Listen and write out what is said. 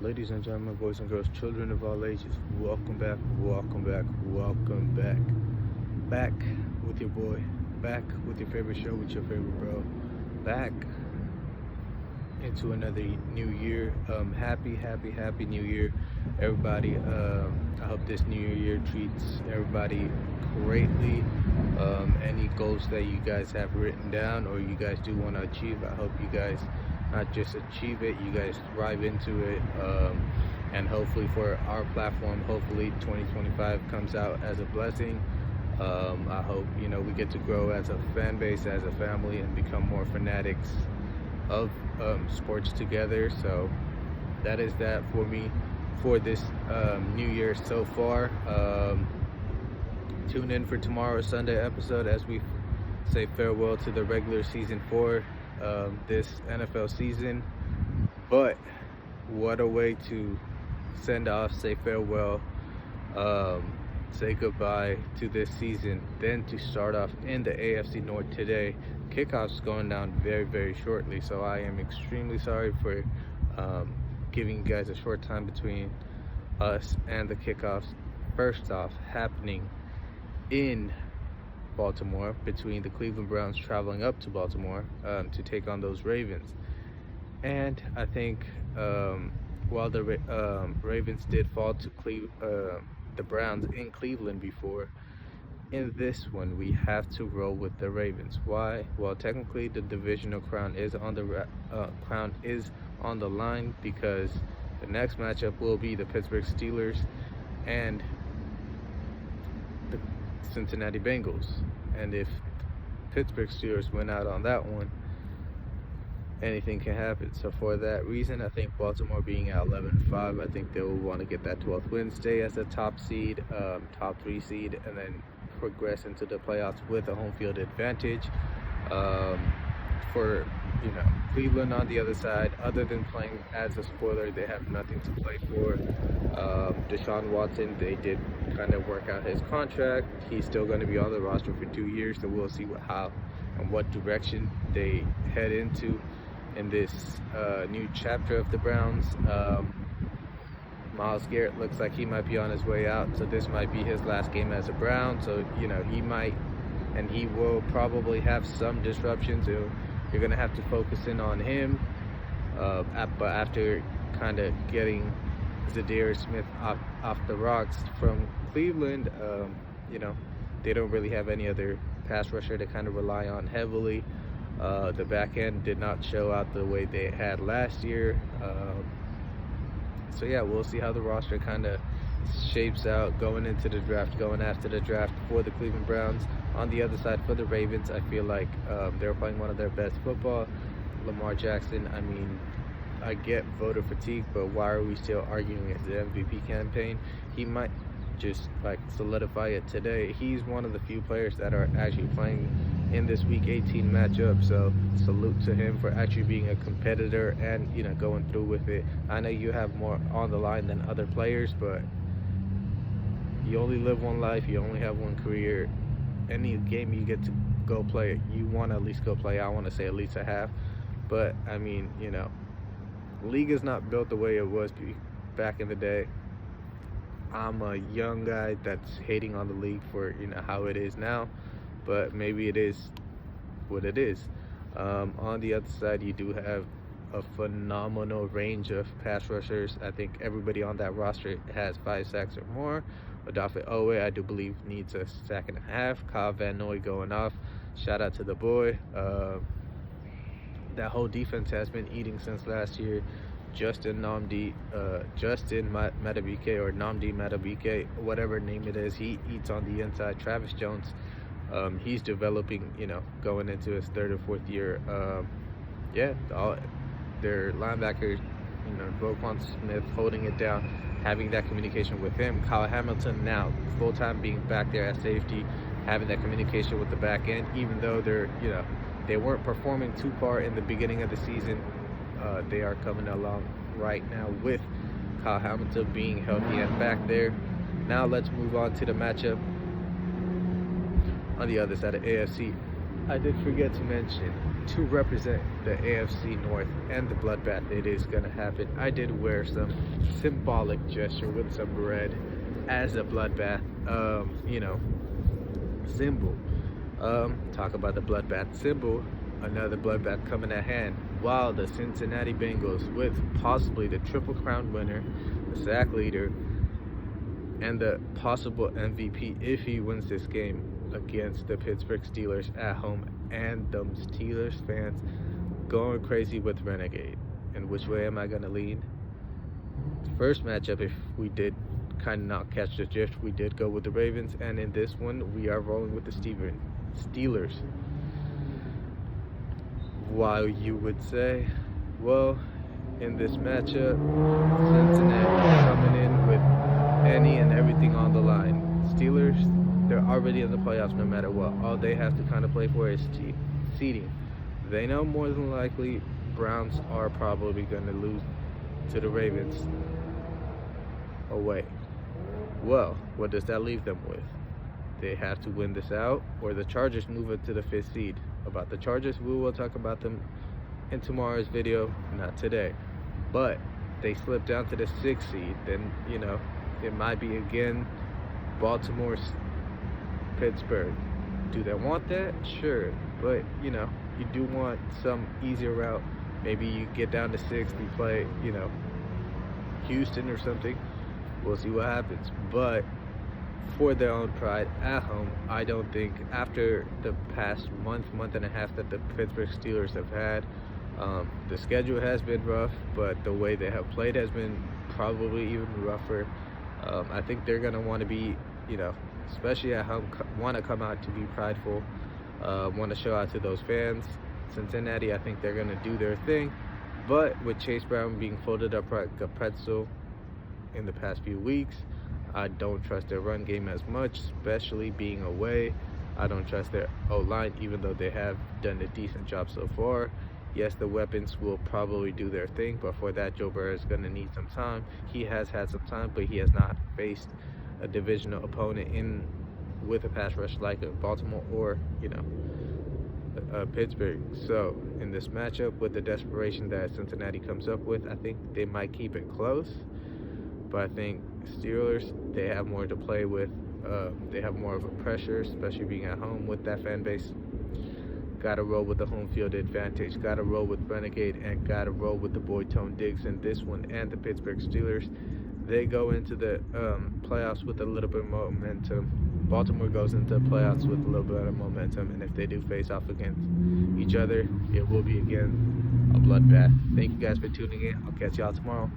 Ladies and gentlemen, boys and girls, children of all ages, welcome back, welcome back, welcome back. Back with your boy, back with your favorite show with your favorite bro, back into another new year. Happy new year, everybody. I hope this new year treats everybody greatly. Any goals that you guys have written down or you guys do want to achieve, I hope you guys not just achieve it, you guys thrive into it, and hopefully for our platform, hopefully 2025 comes out as a blessing. I hope we get to grow as a fan base, as a family, and become more fanatics of sports together. So that is that for me for this new year so far. Tune in for tomorrow's Sunday episode as we say farewell to the regular season for this NFL season. But what a way to send off, say farewell, say goodbye to this season, then to start off in the AFC North today. Kickoff's going down very shortly, so I am extremely sorry for giving you guys a short time between us and the kickoffs. First off, happening in Baltimore, between the Cleveland Browns traveling up to Baltimore to take on those Ravens. And I think while the Ravens did fall to the Browns in Cleveland before, in this one we have to roll with the Ravens. Why? Well, technically the divisional crown is on the line, because the next matchup will be the Pittsburgh Steelers and the Cincinnati Bengals. And if Pittsburgh Steelers win out on that one, anything can happen. So for that reason, I think Baltimore being at 11-5, I think they will want to get that 12th win, stay as a top seed, top 3 seed, and then progress into the playoffs with a home field advantage. For Cleveland on the other side, other than playing as a spoiler, they have nothing to play for. Deshaun Watson, they did kind of work out his contract. He's still going to be on the roster for 2 years, so we'll see how and what direction they head into in this new chapter of the Browns. Myles Garrett looks like he might be on his way out, so this might be his last game as a Brown. So he might, and he will probably have some disruptions. So you're going to have to focus in on him. But after kind of getting Zadarius Smith off the rocks from Cleveland, they don't really have any other pass rusher to kind of rely on heavily. The back end did not show out the way they had last year. So yeah, we'll see how the roster kind of shapes out going into the draft, going after the draft for the Cleveland Browns. On the other side for the Ravens, I feel like they're playing one of their best football. Lamar Jackson, I mean, I get voter fatigue, but why are we still arguing his MVP campaign? He might just solidify it today. He's one of the few players that are actually playing in this week 18 matchup, so salute to him for actually being a competitor and going through with it. I know you have more on the line than other players, but you only live one life, you only have one career. Any game you get to go play, you want to at least go play. I want to say at least a half, but I mean, league is not built the way it was back in the day. I'm a young guy that's hating on the league for how it is now, but maybe it is what it is. On the other side, you do have a phenomenal range of pass rushers. I think everybody on that roster has 5 sacks or more. Odafe Owe, I do believe, needs a sack and a half. Kyle Van Noy going off. Shout out to the boy. That whole defense has been eating since last year. Justin Madubuike or Nnamdi Madubuike, whatever name it is, he eats on the inside. Travis Jones, he's developing, going into his 3rd or 4th year. Their linebackers, Roquan Smith holding it down, having that communication with him. Kyle Hamilton now full-time being back there at safety, having that communication with the back end, even though they weren't performing too far in the beginning of the season. They are coming along right now with Kyle Hamilton being healthy and back there. Now let's move on to the matchup on the other side of AFC. I did forget to mention to represent the AFC North and the Bloodbath. It is going to happen. I did wear some symbolic gesture with some red as a Bloodbath, symbol. Talk about the Bloodbath symbol. Another Bloodbath coming at hand, while the Cincinnati Bengals, with possibly the Triple Crown winner, the sack leader, and the possible MVP if he wins this game against the Pittsburgh Steelers at home, and them Steelers fans going crazy with Renegade. And which way am I going to lean? First matchup, if we did kind of not catch the drift, we did go with the Ravens, and in this one we are rolling with the Steelers. While you would say, well, in this matchup, Cincinnati coming in with any and everything on the line. Steelers, they're already in the playoffs no matter what. All they have to kind of play for is seeding. They know more than likely Browns are probably going to lose to the Ravens away. Well, what does that leave them with? They have to win this out, or the Chargers move it to the 5th seed. About the Chargers, we will talk about them in tomorrow's video, not today. But they slip down to the 6th seed, then, it might be again Baltimore's Pittsburgh. Do they want that? Sure. But, you do want some easier route. Maybe you get down to 6th, you play, Houston or something. We'll see what happens. But for their own pride at home, I don't think after the past month and a half that the Pittsburgh Steelers have had, the schedule has been rough, but the way they have played has been probably even rougher. I think they're going to want to be, especially at home, want to come out to be prideful, want to show out to those fans. Cincinnati, I think they're going to do their thing, but with Chase Brown being folded up like a pretzel in the past few weeks, I don't trust their run game as much, especially being away. I don't trust their O-line, even though they have done a decent job so far. Yes, the weapons will probably do their thing, but for that, Joe Burrow is going to need some time. He has had some time, but he has not faced a divisional opponent with a pass rush like a Baltimore or, Pittsburgh. So in this matchup, with the desperation that Cincinnati comes up with, I think they might keep it close. But I think Steelers, they have more to play with. They have more of a pressure, especially being at home with that fan base. Got to roll with the home field advantage. Got to roll with Renegade, and got to roll with the boy Tone Diggs in this one. And the Pittsburgh Steelers, they go into the playoffs with a little bit of momentum. Baltimore goes into the playoffs with a little bit of momentum, and if they do face off against each other, it will be again a bloodbath. Thank you guys for tuning in. I'll catch y'all tomorrow.